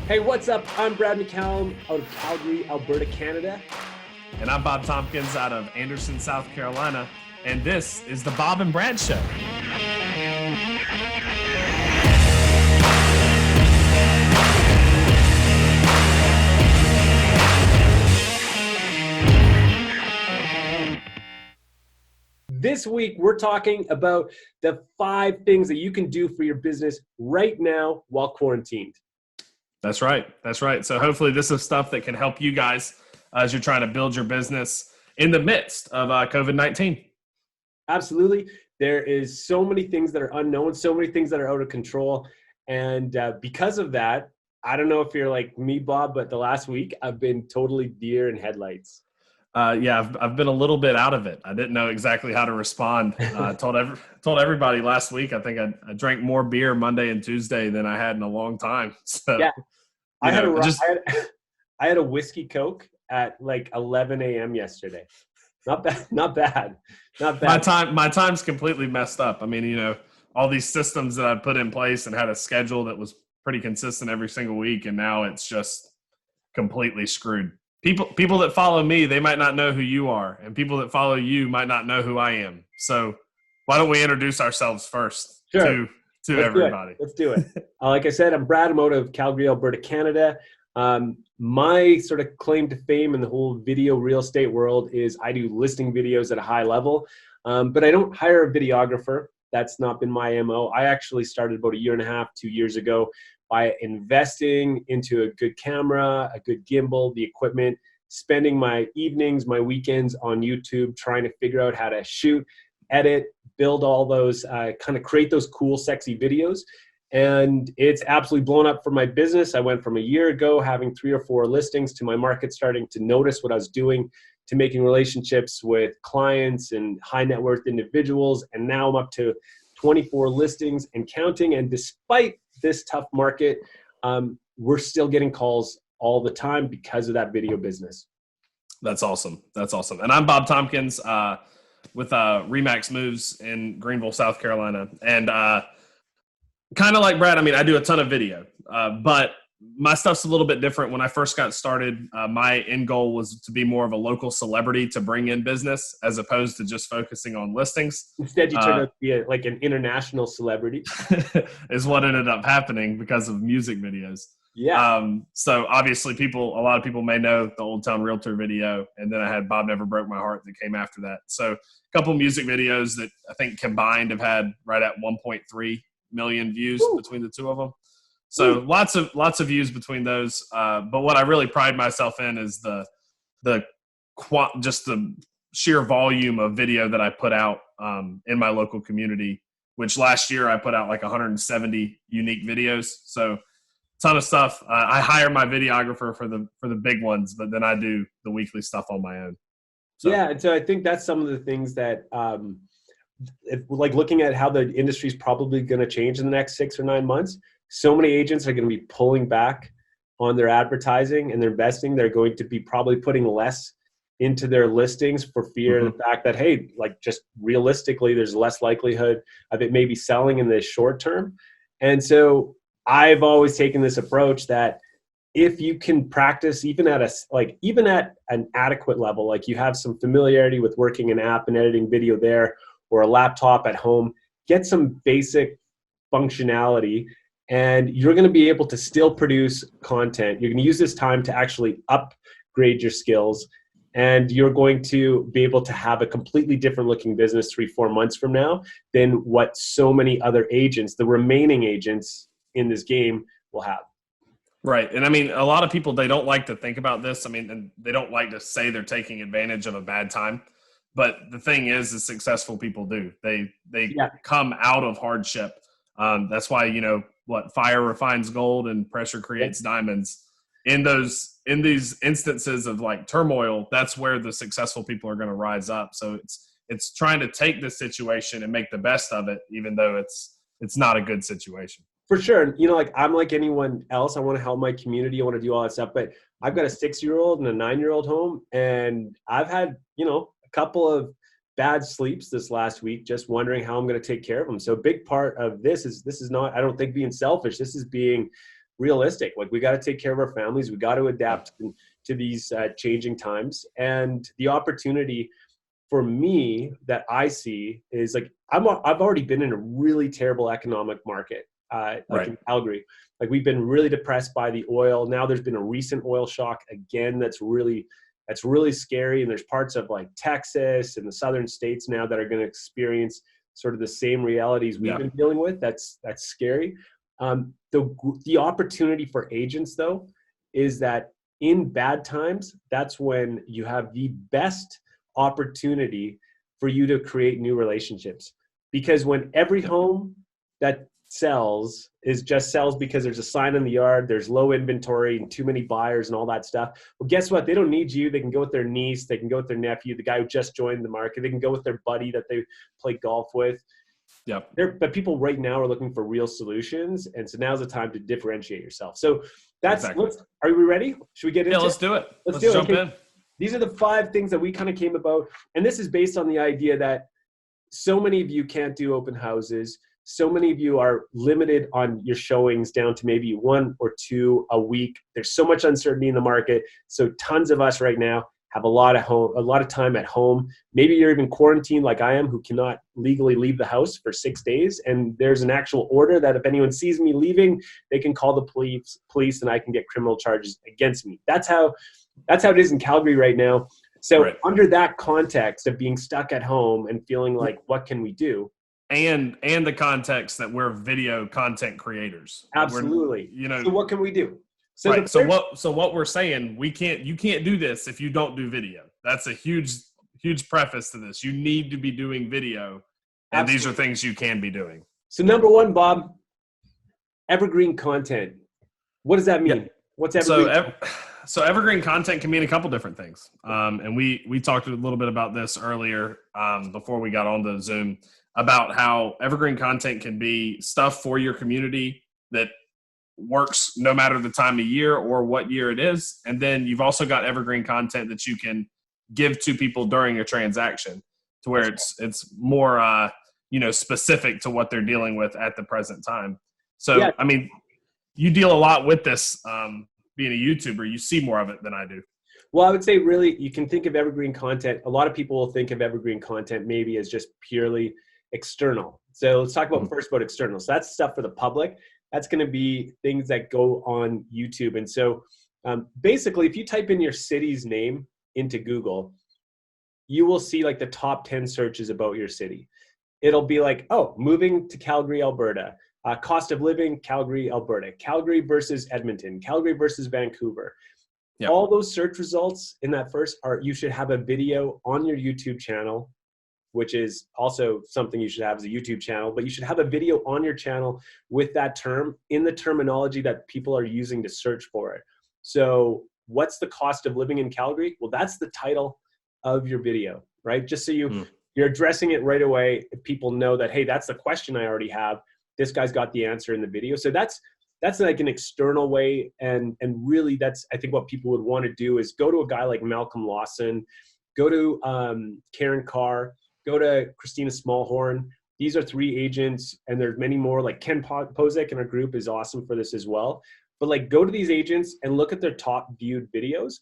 Hey, what's up? I'm Brad McCallum out of Calgary, Alberta, Canada. And I'm Bob Tompkins out of Anderson, South Carolina. And this is the Bob and Brad Show. This week, we're talking about the 5 things that you can do for your business right now while quarantined. That's right. That's right. So hopefully this is stuff that can help you guys as you're trying to build your business in the midst of COVID-19. Absolutely. There is so many things that are unknown, so many things that are out of control. And because of that, I don't know if you're like me, Bob, but the last week I've been totally deer in headlights. I've been a little bit out of it. I didn't know exactly how to respond. Told everybody last week. I think I drank more beer Monday and Tuesday than I had in a long time. So yeah, I had a whiskey Coke at like 11 a.m. yesterday. Not bad. My time's completely messed up. I mean, all these systems that I put in place and had a schedule that was pretty consistent every single week, and now it's just completely screwed. People that follow me, they might not know who you are, and people that follow you might not know who I am. So why don't we introduce ourselves first to everybody? Let's do it. Like I said, I'm Brad. I'm out of Calgary, Alberta, Canada. My sort of claim to fame in the whole video real estate world is I do listing videos at a high level, but I don't hire a videographer. That's not been my MO. I actually started about 2 years ago by investing into a good camera, a good gimbal, the equipment, spending my evenings, my weekends on YouTube, trying to figure out how to shoot, edit, build all those, kind of create those cool, sexy videos. And it's absolutely blown up for my business. I went from a year ago having 3 or 4 listings to my market starting to notice what I was doing, to making relationships with clients and high net worth individuals. And now I'm up to 24 listings and counting. And despite this tough market, we're still getting calls all the time because of that video business. That's awesome. And I'm Bob Tompkins with Remax Moves in Greenville, South Carolina. And kind of like Brad, I mean, I do a ton of video, but my stuff's a little bit different. When I first got started, my end goal was to be more of a local celebrity to bring in business as opposed to just focusing on listings. Instead, you turned out to be like an international celebrity. Is what ended up happening because of music videos. Yeah. So obviously a lot of people may know the Old Town Realtor video, and then I had Bob Never Broke My Heart that came after that. So a couple music videos that I think combined have had right at 1.3 million views between the two of them. So lots of views between those. But what I really pride myself in is just the sheer volume of video that I put out in my local community, which last year I put out like 170 unique videos. So ton of stuff. I hire my videographer for the big ones, but then I do the weekly stuff on my own. Yeah. And so I think that's some of the things that, like looking at how the industry is probably going to change in the next 6 or 9 months, so many agents are going to be pulling back on their advertising and their investing. They're going to be probably putting less into their listings for fear of the fact that, hey, like just realistically, there's less likelihood of it maybe selling in the short term. And so I've always taken this approach that if you can practice even at an adequate level, like you have some familiarity with working an app and editing video there, or a laptop at home, get some basic functionality, and you're going to be able to still produce content. You're going to use this time to actually upgrade your skills, and you're going to be able to have a completely different looking business 3-4 months from now than what so many other agents, the remaining agents in this game, will have. Right. And I mean, a lot of people, they don't like to think about this. I mean, and they don't like to say they're taking advantage of a bad time. But the thing is successful people do. They come out of hardship. That's why, fire refines gold and pressure creates diamonds. In these instances of like turmoil, that's where the successful people are going to rise up. So it's trying to take this situation and make the best of it, even though it's not a good situation. For sure. Like I'm like anyone else. I want to help my community. I want to do all that stuff. But I've got a 6-year-old and a 9-year-old home, and I've had, a couple of bad sleeps this last week, just wondering how I'm going to take care of them. So a big part of this is not, I don't think, being selfish. This is being realistic. Like, we got to take care of our families. We got to adapt to these changing times. And the opportunity for me that I see is like, I've already been in a really terrible economic market, like in Calgary. Like, we've been really depressed by the oil. Now there's been a recent oil shock again that's really scary. And there's parts of like Texas and the southern states now that are going to experience sort of the same realities we've been dealing with. That's scary. The opportunity for agents, though, is that in bad times, that's when you have the best opportunity for you to create new relationships. Because when every home that sells sells because there's a sign in the yard, there's low inventory and too many buyers and all that stuff. Well, guess what? They don't need you. They can go with their niece. They can go with their nephew, the guy who just joined the market. They can go with their buddy that they play golf with. Yep. But people right now are looking for real solutions. And so now's the time to differentiate yourself. So that's, are we ready? Should we get into it? Yeah, let's do it. Let's do jump in. These are the 5 things that we kind of came about. And this is based on the idea that so many of you can't do open houses. So many of you are limited on your showings down to maybe 1 or 2 a week. There's so much uncertainty in the market. So tons of us right now have a lot of time at home. Maybe you're even quarantined like I am, who cannot legally leave the house for 6 days. And there's an actual order that if anyone sees me leaving, they can call the police and I can get criminal charges against me. That's how it is in Calgary right now. So under that context of being stuck at home and feeling like, what can we do? And the context that we're video content creators. Absolutely. So what can we do? So so what we're saying, you can't do this if you don't do video. That's a huge preface to this. You need to be doing video, and these are things you can be doing. So number 1, Bob, evergreen content. What does that mean? What's evergreen? So evergreen content can mean a couple different things. And we talked a little bit about this earlier before we got on the Zoom, about how evergreen content can be stuff for your community that works no matter the time of year or what year it is. And then you've also got evergreen content that you can give to people during a transaction to where it's more, specific to what they're dealing with at the present time. So, I mean, you deal a lot with this, being a YouTuber. You see more of it than I do. Well, I would say really, you can think of evergreen content. A lot of people will think of evergreen content maybe as just purely external. So let's talk about first about external. So that's stuff for the public. That's going to be things that go on YouTube. And so basically, if you type in your city's name into Google, you will see like the top 10 searches about your city. It'll be like, oh, moving to Calgary, Alberta, cost of living, Calgary, Alberta, Calgary versus Edmonton, Calgary versus Vancouver. Yep. All those search results in that first you should have a video on your YouTube channel, which is also something you should have as a YouTube channel, but you should have a video on your channel with that term in the terminology that people are using to search for it. So what's the cost of living in Calgary? Well, that's the title of your video, right? Just so you're addressing it right away. If people know that, hey, that's the question I already have. This guy's got the answer in the video. So that's like an external way. And really that's, I think what people would want to do is go to a guy like Malcolm Lawson, go to Karen Carr, go to Christina Smallhorn. These are 3 agents, and there's many more. Like Ken Pozek in our group is awesome for this as well. But like, go to these agents and look at their top viewed videos.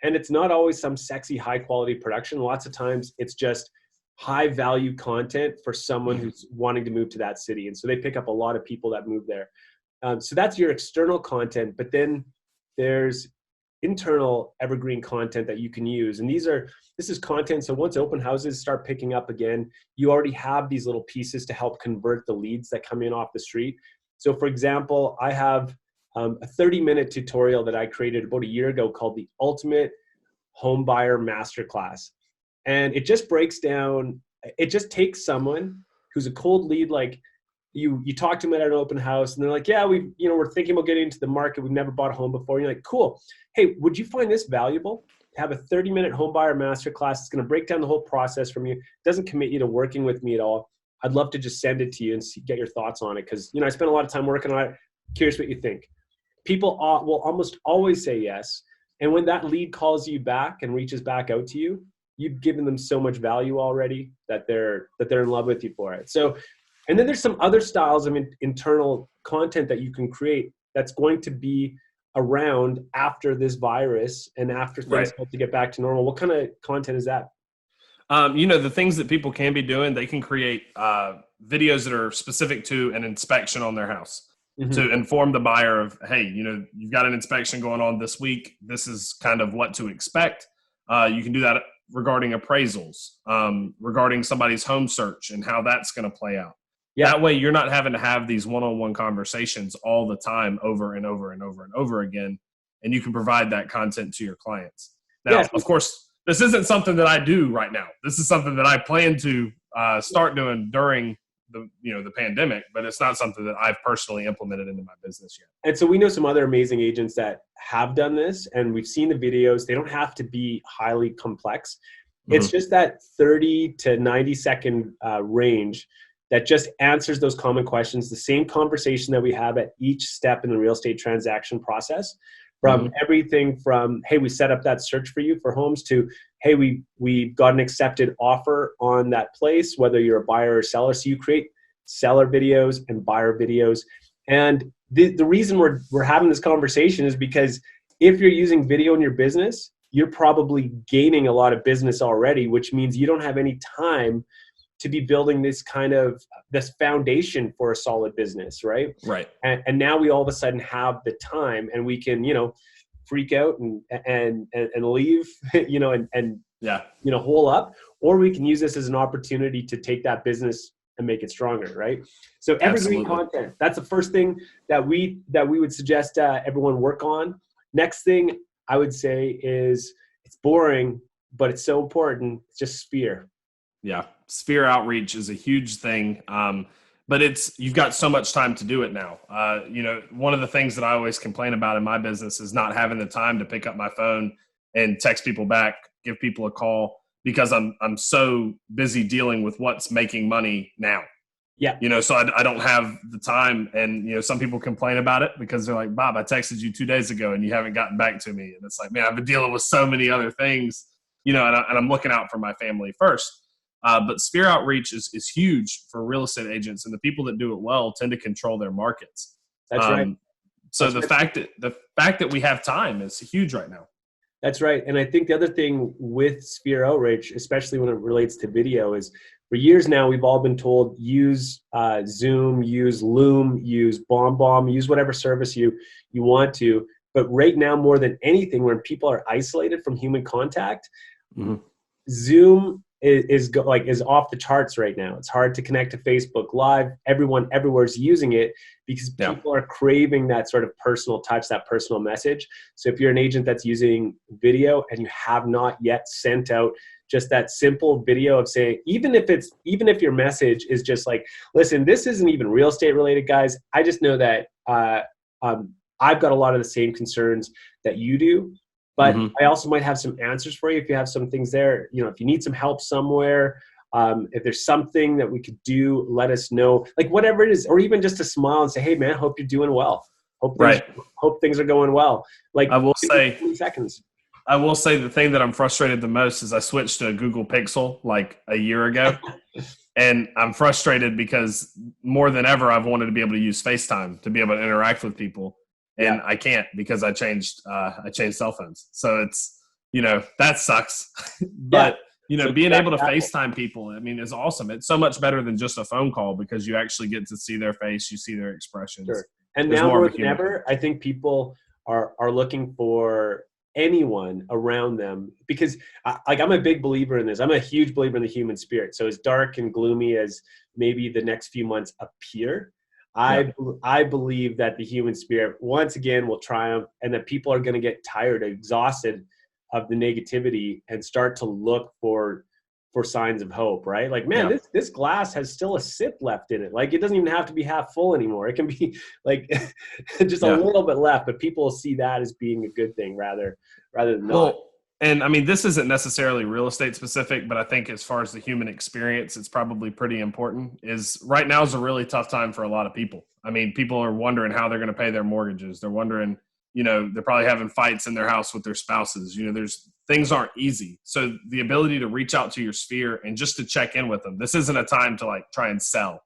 And it's not always some sexy, high quality production. Lots of times it's just high value content for someone who's wanting to move to that city. And so they pick up a lot of people that move there. So that's your external content. But then there's internal evergreen content that you can use. And this is content. So once open houses start picking up again, you already have these little pieces to help convert the leads that come in off the street. So for example, I have a 30-minute tutorial that I created about a year ago called the Ultimate Home Buyer Masterclass. And it just breaks down, it just takes someone who's a cold lead, like you talk to them at an open house and they're like, yeah, we're thinking about getting into the market. We've never bought a home before. And you're like, cool. Hey, would you find this valuable? To have a 30-minute home buyer masterclass. It's going to break down the whole process from you. It doesn't commit you to working with me at all. I'd love to just send it to you and get your thoughts on it. Cause I spent a lot of time working on it. Curious what you think. People will almost always say yes. And when that lead calls you back and reaches back out to you, you've given them so much value already that they're in love with you for it. So, and then there's some other styles of internal content that you can create that's going to be around after this virus and after things start to get back to normal? What kind of content is that? The things that people can be doing, they can create videos that are specific to an inspection on their house to inform the buyer of, hey, you've got an inspection going on this week. This is kind of what to expect. You can do that regarding appraisals, regarding somebody's home search and how that's going to play out. Yeah. That way you're not having to have these one-on-one conversations all the time over and over and over and over again. And you can provide that content to your clients. Now, of course, this isn't something that I do right now. This is something that I plan to start doing during the pandemic, but it's not something that I've personally implemented into my business yet. And so we know some other amazing agents that have done this, and we've seen the videos. They don't have to be highly complex. It's just that 30 to 90 second range that just answers those common questions, the same conversation that we have at each step in the real estate transaction process. From everything from, hey, we set up that search for you for homes, to, hey, we got an accepted offer on that place, whether you're a buyer or seller. So you create seller videos and buyer videos. And the reason we're having this conversation is because if you're using video in your business, you're probably gaining a lot of business already, which means you don't have any time to be building this foundation for a solid business, right? Right. And now we all of a sudden have the time, and we can, freak out and leave, and hole up, or we can use this as an opportunity to take that business and make it stronger, right? So evergreen content, that's the first thing that we would suggest everyone work on. Next thing I would say is, it's boring, but it's so important. It's just Sphere. Yeah. Sphere outreach is a huge thing. But you've got so much time to do it now. One of the things that I always complain about in my business is not having the time to pick up my phone and text people back, give people a call, because I'm so busy dealing with what's making money now. Yeah. So I don't have the time. And, some people complain about it because they're like, Bob, I texted you 2 days ago and you haven't gotten back to me. And it's like, man, I've been dealing with so many other things, and I'm looking out for my family first. But Sphere outreach is huge for real estate agents, and the people that do it well tend to control their markets. That's right. So the fact that we have time is huge right now. That's right. And I think the other thing with Sphere outreach, especially when it relates to video, is for years now we've all been told, use Zoom, use Loom, use BombBomb, use whatever service you want to. But right now, more than anything, when people are isolated from human contact, Zoom is off the charts right now. It's hard to connect to Facebook Live. Everyone everywhere is using it because people are craving that sort of personal touch, that personal message. So if you're an agent that's using video and you have not yet sent out just that simple video of saying, even if your message is just like, listen, this isn't even real estate related, guys. I just know that I've got a lot of the same concerns that you do. But I also might have some answers for you if you have some things there. If you need some help somewhere, if there's something that we could do, let us know. Like whatever it is, or even just a smile and say, "Hey, man, hope you're doing well. Hope things are going well." Like I will say, 20 seconds. I will say the thing that I'm frustrated the most is I switched to a Google Pixel like a year ago, and I'm frustrated because more than ever I've wanted to be able to use FaceTime to be able to interact with people. And I can't because I changed cell phones. So it's, that sucks. But, so being able to FaceTime people, is awesome. It's so much better than just a phone call because you actually get to see their face. You see their expressions. Sure. And now more than ever, I think people are looking for anyone around them because I'm a big believer in this. I'm a huge believer in the human spirit. So as dark and gloomy as maybe the next few months appear, I believe that the human spirit once again will triumph, and that people are going to get tired, exhausted of the negativity, and start to look for signs of hope, right? Like, man, this glass has still a sip left in it. Like, it doesn't even have to be half full anymore. It can be like just a little bit left, but people will see that as being a good thing rather than not. And this isn't necessarily real estate specific, but I think as far as the human experience, it's probably pretty important. Is right now is a really tough time for a lot of people. People are wondering how they're going to pay their mortgages. They're wondering, they're probably having fights in their house with their spouses. Things aren't easy. So the ability to reach out to your sphere and just to check in with them. This isn't a time to like try and sell.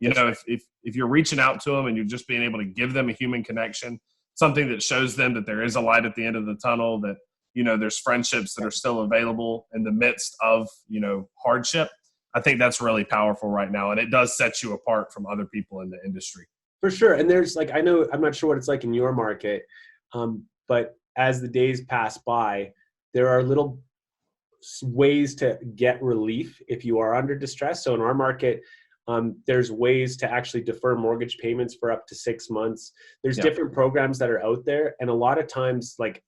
You know, if you're reaching out to them and you're just being able to give them a human connection, something that shows them that there is a light at the end of the tunnel, that, you know, there's friendships that are still available in the midst of, you know, hardship. I think that's really powerful right now. And it does set you apart from other people in the industry. For sure. And there's like, I know, I'm not sure what it's like in your market, but as the days pass by, there are little ways to get relief if you are under distress. So in our market, there's ways to actually defer mortgage payments for up to 6 months. There's different programs that are out there. And a lot of times, like,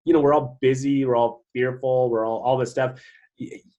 you know, we're all busy, we're all fearful, we're all this stuff.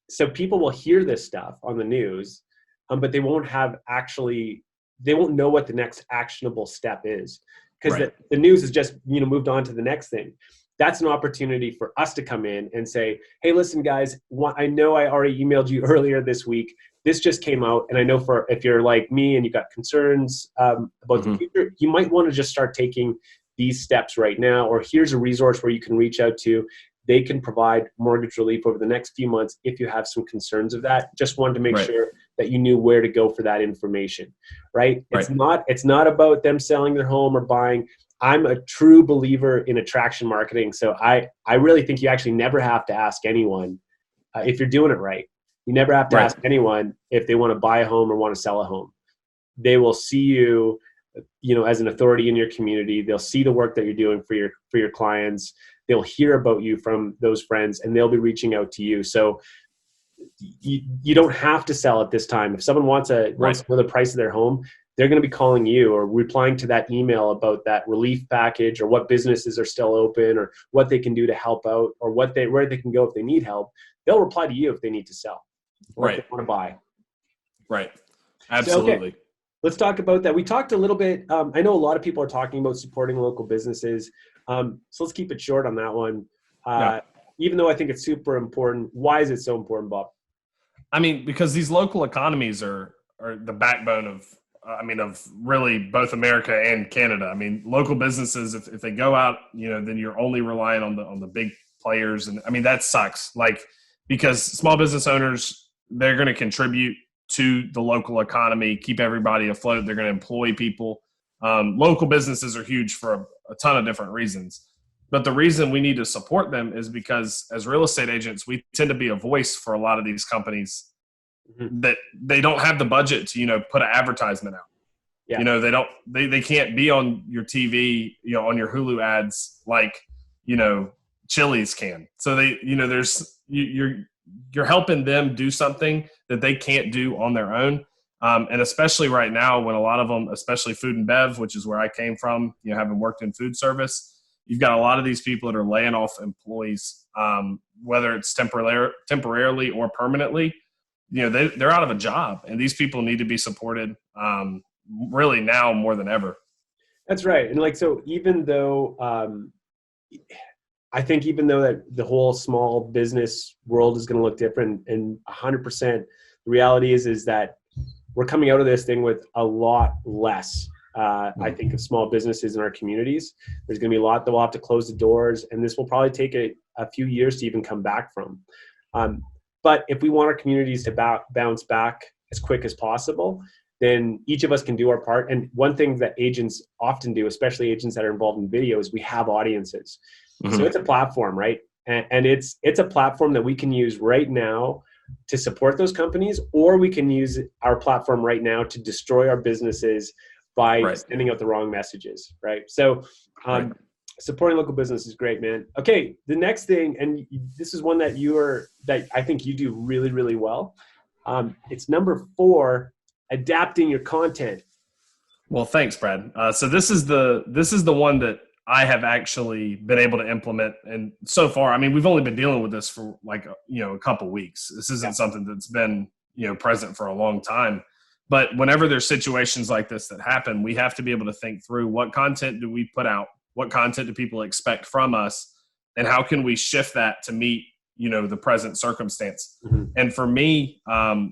So people will hear this stuff on the news, but they won't know what the next actionable step is, because the news has just, you know, moved on to the next thing. That's an opportunity for us to come in and say, hey, listen, guys, I know I already emailed you earlier this week. This just came out. And I know if you're like me and you've got concerns about the future, you might want to just start taking these steps right now, or here's a resource where you can reach out to. They can provide mortgage relief over the next few months if you have some concerns of that. Just wanted to make sure that you knew where to go for that information, right? It's not about them selling their home or buying. I'm a true believer in attraction marketing. So I really think you actually never have to ask anyone if you're doing it right. You never have to ask anyone if they want to buy a home or want to sell a home. They will see you, you know, as an authority in your community. They'll see the work that you're doing for your clients. They'll hear about you from those friends, and they'll be reaching out to you. So you don't have to sell at this time. If someone wants to know the price of their home, they're going to be calling you or replying to that email about that relief package, or what businesses are still open, or what they can do to help out, or where they can go if they need help. They'll reply to you if they need to sell or if they want to buy. Right. Absolutely. So, okay. Let's talk about that. We talked a little bit. I know a lot of people are talking about supporting local businesses. So let's keep it short on that one. Even though I think it's super important. Why is it so important, Bob? I mean, because these local economies are the backbone of really both America and Canada. I mean, local businesses, if they go out, you know, then you're only relying on the big players. And I mean, that sucks. Like, because small business owners, they're going to contribute to the local economy, keep everybody afloat. They're going to employ people. Local businesses are huge for a ton of different reasons. But the reason we need to support them is because as real estate agents, we tend to be a voice for a lot of these companies that they don't have the budget to, you know, put an advertisement out. You know, they can't be on your TV, you know, on your Hulu ads like, you know, Chili's can. So you're helping them do something that they can't do on their own. And especially right now, when a lot of them, especially food and bev, which is where I came from, you know, having worked in food service, you've got a lot of these people that are laying off employees, whether it's temporarily or permanently. You know, they're out of a job, and these people need to be supported really now more than ever. That's right. And like, so even though I think even though that the whole small business world is going to look different, and 100%, the reality is that we're coming out of this thing with a lot less, I think, of small businesses in our communities. There's going to be a lot that will have to close the doors, and this will probably take a few years to even come back from. But if we want our communities to bounce back as quick as possible, then each of us can do our part. And one thing that agents often do, especially agents that are involved in video, is we have audiences. So it's a platform, right? And it's a platform that we can use right now to support those companies, or we can use our platform right now to destroy our businesses by sending out the wrong messages, right? So supporting local business is great, man. Okay, the next thing, and this is one that I think you do really, really well. It's number 4, adapting your content. Well, thanks, Brad. So this is the one that I have actually been able to implement. And so far, I mean, we've only been dealing with this for like, you know, a couple weeks. This isn't something that's been, you know, present for a long time. But whenever there's situations like this that happen, we have to be able to think through, what content do we put out? What content do people expect from us? And how can we shift that to meet, you know, the present circumstance? And for me,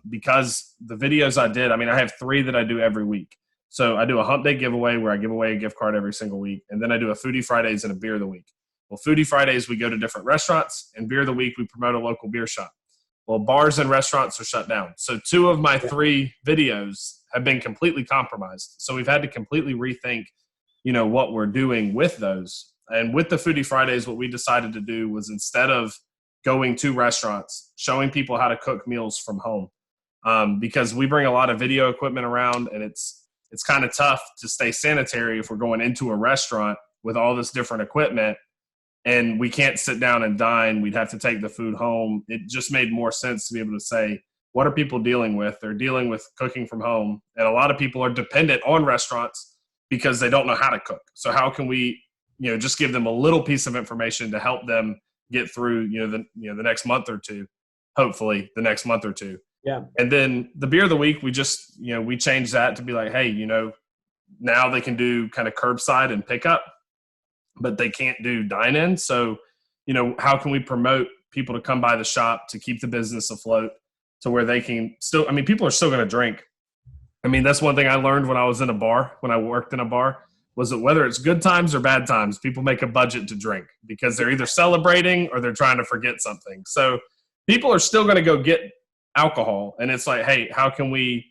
because the videos I did, I mean, I have 3 that I do every week. So I do a hump day giveaway where I give away a gift card every single week. And then I do a Foodie Fridays and a Beer of the Week. Well, Foodie Fridays, we go to different restaurants, and Beer of the Week, we promote a local beer shop. Well, bars and restaurants are shut down. So 2 of my 3 videos have been completely compromised. So we've had to completely rethink, you know, what we're doing with those. And with the Foodie Fridays, what we decided to do was, instead of going to restaurants, showing people how to cook meals from home, because we bring a lot of video equipment around, and it's kind of tough to stay sanitary if we're going into a restaurant with all this different equipment and we can't sit down and dine. We'd have to take the food home. It just made more sense to be able to say, what are people dealing with? They're dealing with cooking from home. And a lot of people are dependent on restaurants because they don't know how to cook. So how can we, you know, just give them a little piece of information to help them get through, the next month or two, hopefully the next month or two. Yeah. And then the beer of the week, we just, we changed that to be like, hey, now they can do kind of curbside and pickup, but they can't do dine-in. So, how can we promote people to come by the shop to keep the business afloat to where they can still, people are still going to drink. That's one thing I learned when I was in a bar, when I worked in a bar, was that whether it's good times or bad times, people make a budget to drink because they're either celebrating or they're trying to forget something. So people are still going to go get alcohol. And it's like, hey, how can we,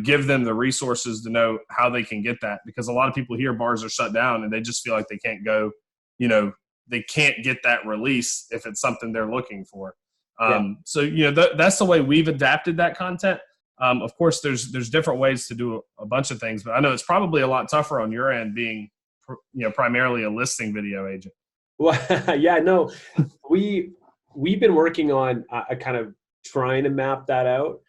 give them the resources to know how they can get that? Because a lot of people here, bars are shut down and they just feel like they can't go, they can't get that release if it's something they're looking for. So, that's the way we've adapted that content. Of course, there's different ways to do a bunch of things, but I know it's probably a lot tougher on your end being, primarily a listing video agent. Well, yeah, no, we've been working on a kind of trying to map that out.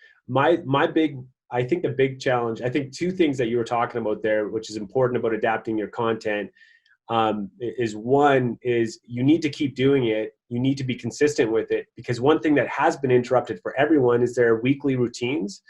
I think the big challenge, I think two things that you were talking about there, which is important about adapting your content, is one is you need to keep doing it. You need to be consistent with it, because one thing that has been interrupted for everyone is their weekly routines,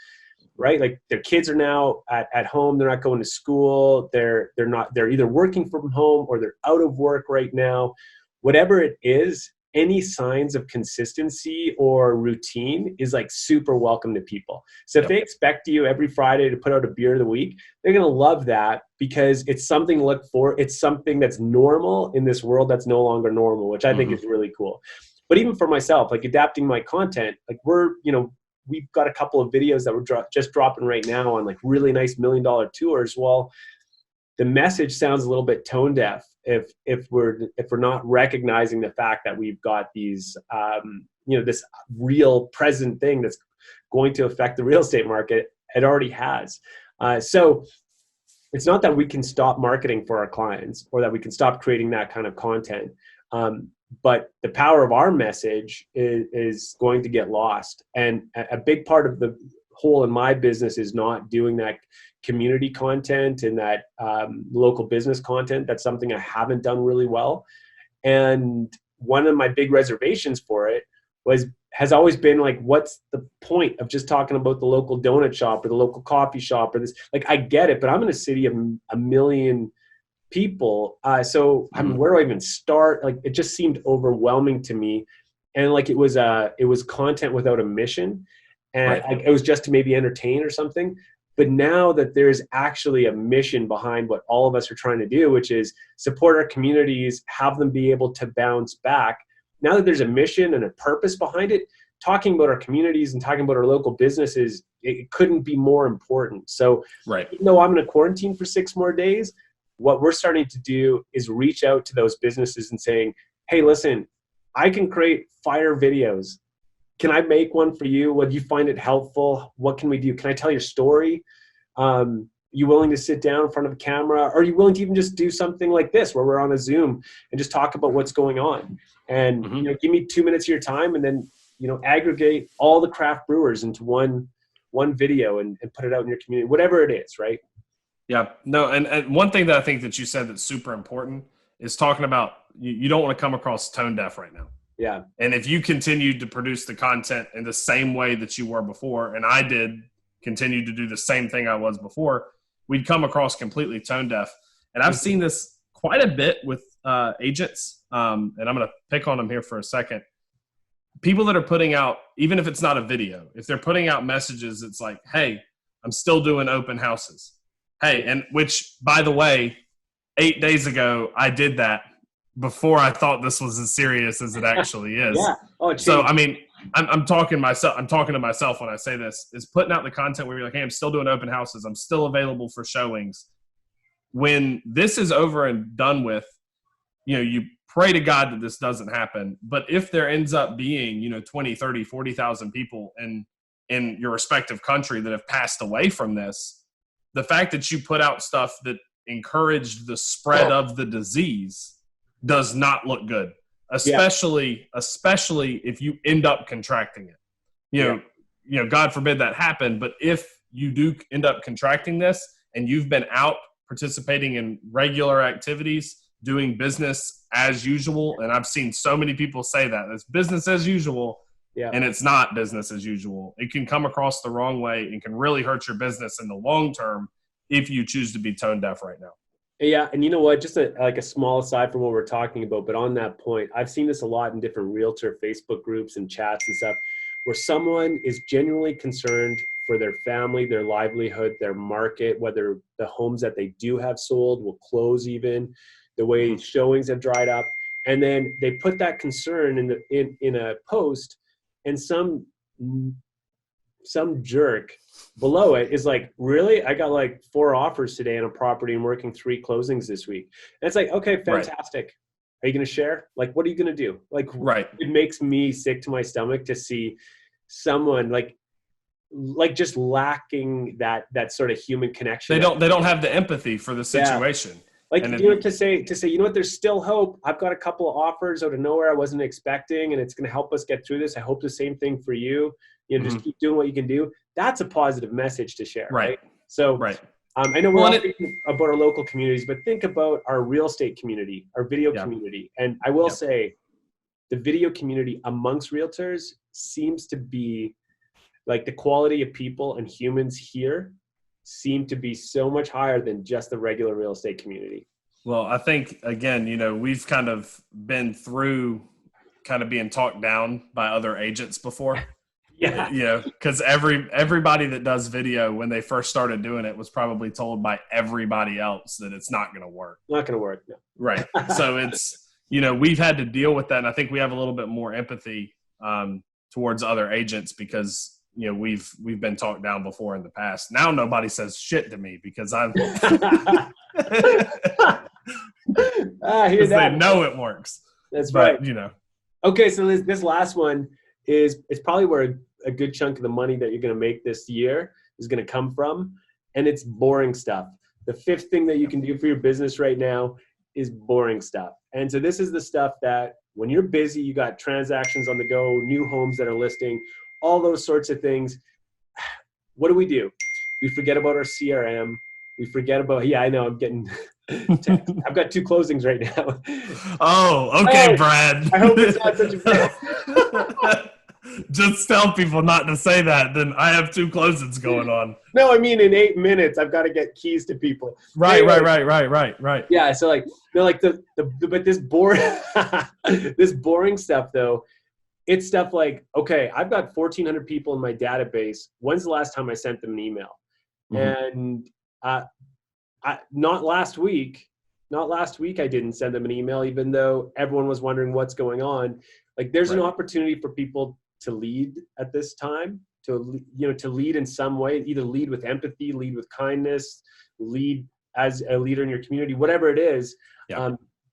right? Like their kids are now at home. They're not going to school. They're either working from home or they're out of work right now. Whatever it is, any signs of consistency or routine is like super welcome to people. So if they expect you every Friday to put out a beer of the week, they're going to love that because it's something to look for. It's something that's normal in this world that's no longer normal, which I think is really cool. But even for myself, like adapting my content, like we've got a couple of videos that we're just dropping right now on like really nice $1 million tours. Well, the message sounds a little bit tone deaf if we're not recognizing the fact that we've got these this real present thing that's going to affect the real estate market. It already has. So it's not that we can stop marketing for our clients or that we can stop creating that kind of content. But the power of our message is going to get lost. And a big part of the hole in my business is not doing that community content and that local business content. That's something I haven't done really well. And one of my big reservations for it has always been like, what's the point of just talking about the local donut shop or the local coffee shop or this? Like, I get it, but I'm in a city of 1 million people. So where do I even start? Like, it just seemed overwhelming to me. And like, it was content without a mission. And it was just to maybe entertain or something. But now that there's actually a mission behind what all of us are trying to do, which is support our communities, have them be able to bounce back. Now that there's a mission and a purpose behind it, talking about our communities and talking about our local businesses, it couldn't be more important. So even though I'm in a quarantine for 6 more days, what we're starting to do is reach out to those businesses and saying, hey, listen, I can create fire videos. Can I make one for you? Would you find it helpful? What can we do? Can I tell your story? You willing to sit down in front of a camera? Are you willing to even just do something like this where we're on a Zoom and just talk about what's going on? And give me 2 minutes of your time and then aggregate all the craft brewers into one video and put it out in your community, whatever it is, right? Yeah. No, and one thing that I think that you said that's super important is talking about you don't want to come across tone deaf right now. Yeah. And if you continued to produce the content in the same way that you were before, and I did continue to do the same thing I was before, we'd come across completely tone deaf. And I've seen this quite a bit with agents, and I'm going to pick on them here for a second. People that are putting out, even if it's not a video, if they're putting out messages, it's like, hey, I'm still doing open houses. Hey, and which, by the way, 8 days ago, I did that before I thought this was as serious as it actually is. Yeah. Oh, so, I'm talking to myself when I say this, is putting out the content where you're like, hey, I'm still doing open houses. I'm still available for showings. When this is over and done with, you pray to God that this doesn't happen. But if there ends up being, 20, 30, 40,000 people in your respective country that have passed away from this, the fact that you put out stuff that encouraged the spread of the disease does not look good, especially if you end up contracting it. God forbid that happen. But if you do end up contracting this and you've been out participating in regular activities, doing business as usual, and I've seen so many people say that it's business as usual, and it's not business as usual. It can come across the wrong way and can really hurt your business in the long term if you choose to be tone deaf right now. Yeah, and you know what? Just a small aside from what we're talking about, but on that point, I've seen this a lot in different realtor Facebook groups and chats and stuff, where someone is genuinely concerned for their family, their livelihood, their market, whether the homes that they do have sold will close, even the way showings have dried up, and then they put that concern in a post, and some jerk below it is like, really? I got like 4 offers today on a property and working 3 closings this week. And it's like, okay, fantastic. Right. Are you going to share? Like, what are you going to do? Like, it makes me sick to my stomach to see someone like just lacking that sort of human connection. They don't have the empathy for the situation. Yeah. Like, to say, you know what, there's still hope. I've got a couple of offers out of nowhere I wasn't expecting, and it's going to help us get through this. I hope the same thing for you. Just keep doing what you can do. That's a positive message to share, right? So I know we're all thinking about our local communities, but think about our real estate community, our video community. And I will say the video community amongst realtors seems to be like the quality of people and humans here seem to be so much higher than just the regular real estate community. Well, I think, again, we've kind of been through kind of being talked down by other agents before. Because everybody that does video, when they first started doing it, was probably told by everybody else that it's not going to work. Not going to work. No. Right. So it's, we've had to deal with that. And I think we have a little bit more empathy towards other agents because we've been talked down before in the past. Now nobody says shit to me because I've because they know it works. That's right. Okay, so this last one is probably where a good chunk of the money that you're going to make this year is going to come from, and it's boring stuff. The 5th thing that you can do for your business right now is boring stuff. And so this is the stuff that when you're busy, you got transactions on the go, new homes that are listing, all those sorts of things. What do? We forget about our CRM. We forget about, I know I'm getting text. I've got 2 closings right now. Oh, okay, Brad. I hope it's not such a Just tell people not to say that. Then I have 2 closings going on. No, I mean, in 8 minutes, I've got to get keys to people. Right. Yeah. So like, they're like but this boring, this boring stuff though, it's stuff like, okay, I've got 1,400 people in my database. When's the last time I sent them an email? And not last week I didn't send them an email, even though everyone was wondering what's going on. Like, there's an opportunity for people to lead at this time, to lead in some way, either lead with empathy, lead with kindness, lead as a leader in your community, whatever it is.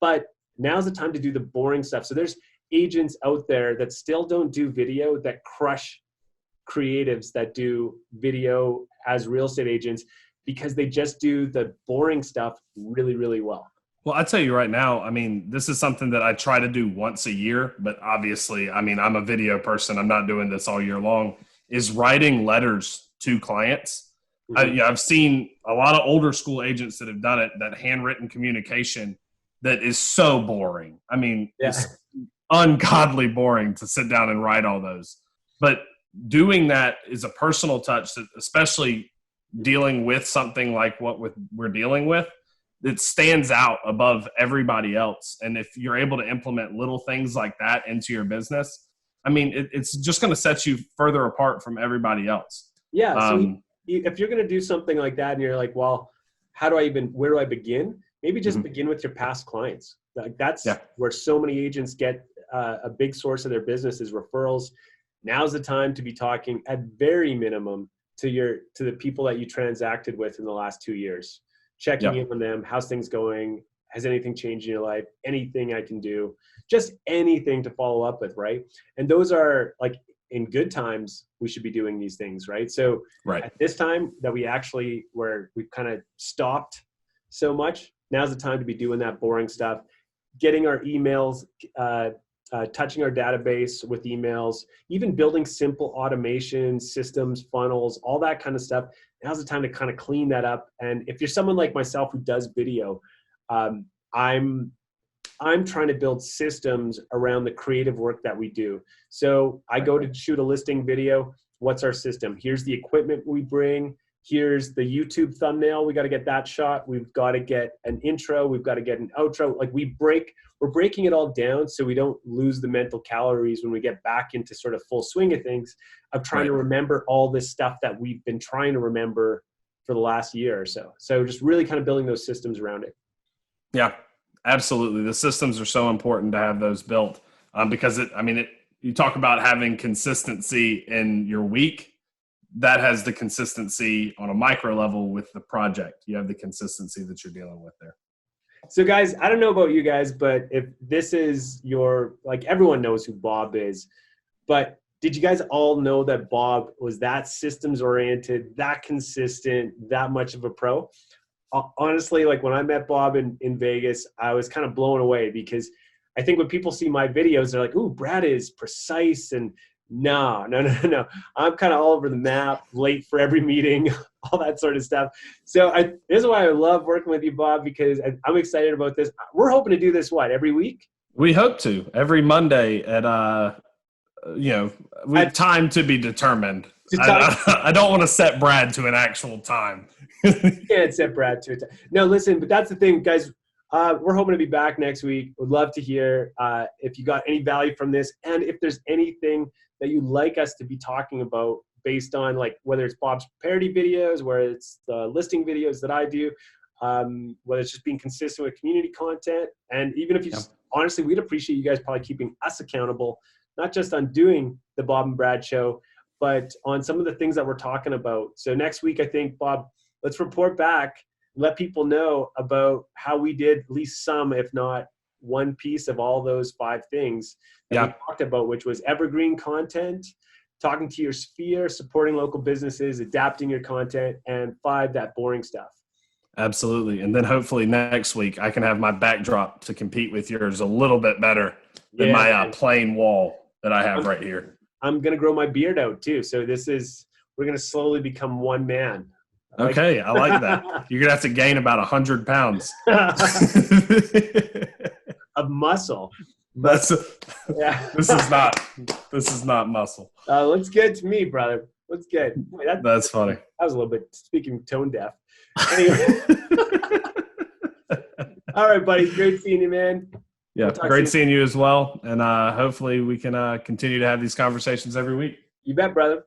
But now's the time to do the boring stuff. So there's agents out there that still don't do video, that crush creatives that do video as real estate agents because they just do the boring stuff really, really well. Well, I tell you right now, I mean, this is something that I try to do once a year, but obviously, I mean, I'm a video person. I'm not doing this all year long, is writing letters to clients. I've seen a lot of older school agents that have done it, that handwritten communication that is so boring. I mean, it's ungodly boring to sit down and write all those. But doing that is a personal touch, that especially dealing with something like what we're dealing with, that stands out above everybody else. And if you're able to implement little things like that into your business, I mean, it's just going to set you further apart from everybody else. Yeah. So if you're going to do something like that and you're like, well, where do I begin? Maybe just begin with your past clients. Like, that's where so many agents get a big source of their business is referrals. now's the time to be talking at very minimum to the people that you transacted with in the last 2 years, checking in on them. How's things going? Has anything changed in your life? Anything I can do? Just anything to follow up with, right? And those are like, in good times, we should be doing these things, right? So at this time that we've kind of stopped so much, now's the time to be doing that boring stuff, getting our emails, touching our database with emails, even building simple automation systems, funnels, all that kind of stuff. Now's the time to kind of clean that up. And if you're someone like myself who does video, I'm trying to build systems around the creative work that we do. So I go to shoot a listing video. What's our system? Here's the equipment we bring. Here's the YouTube thumbnail. We got to get that shot. We've got to get an intro. We've got to get an outro. Like we're breaking it all down so we don't lose the mental calories when we get back into sort of full swing of things, of trying to remember all this stuff that we've been trying to remember for the last year or so. So just really kind of building those systems around it. Yeah, absolutely. The systems are so important to have those built because you talk about having consistency in your week. That has the consistency on a micro level with the project. You have the consistency that you're dealing with there. So guys, I don't know about you guys, but if this is everyone knows who Bob is, but did you guys all know that Bob was that systems oriented, that consistent, that much of a pro? Honestly, like when I met Bob in Vegas, I was kind of blown away because I think when people see my videos, they're like, ooh, Brad is precise. And no. I'm kind of all over the map, late for every meeting, all that sort of stuff. So this is why I love working with you, Bob, because I'm excited about this. We're hoping to do this, every week? We hope to. Every Monday at, with time to be determined. I don't want to set Brad to an actual time. You can't set Brad to a time. No, listen, but that's the thing, guys. We're hoping to be back next week. Would love to hear if you got any value from this, and if there's anything that you'd like us to be talking about based on whether it's Bob's parody videos, whether it's the listing videos that I do, whether it's just being consistent with community content. And even if you honestly, we'd appreciate you guys probably keeping us accountable, not just on doing the Bob and Brad show, but on some of the things that we're talking about. So next week, I think, Bob, let's report back, let people know about how we did at least some, if not one piece of all those 5 things that we talked about, which was evergreen content, talking to your sphere, supporting local businesses, adapting your content, and 5, that boring stuff. Absolutely. And then hopefully next week I can have my backdrop to compete with yours a little bit better than my plain wall that I have right here. I'm going to grow my beard out too. So we're going to slowly become one man. I like that. You're going to have to gain about 100 pounds of muscle. This is not muscle. Looks good to me, brother. Looks good. That's funny. That was a little bit speaking tone deaf. Anyway. All right, buddy. Great seeing you, man. Yeah, great seeing you as well. And hopefully we can continue to have these conversations every week. You bet, brother.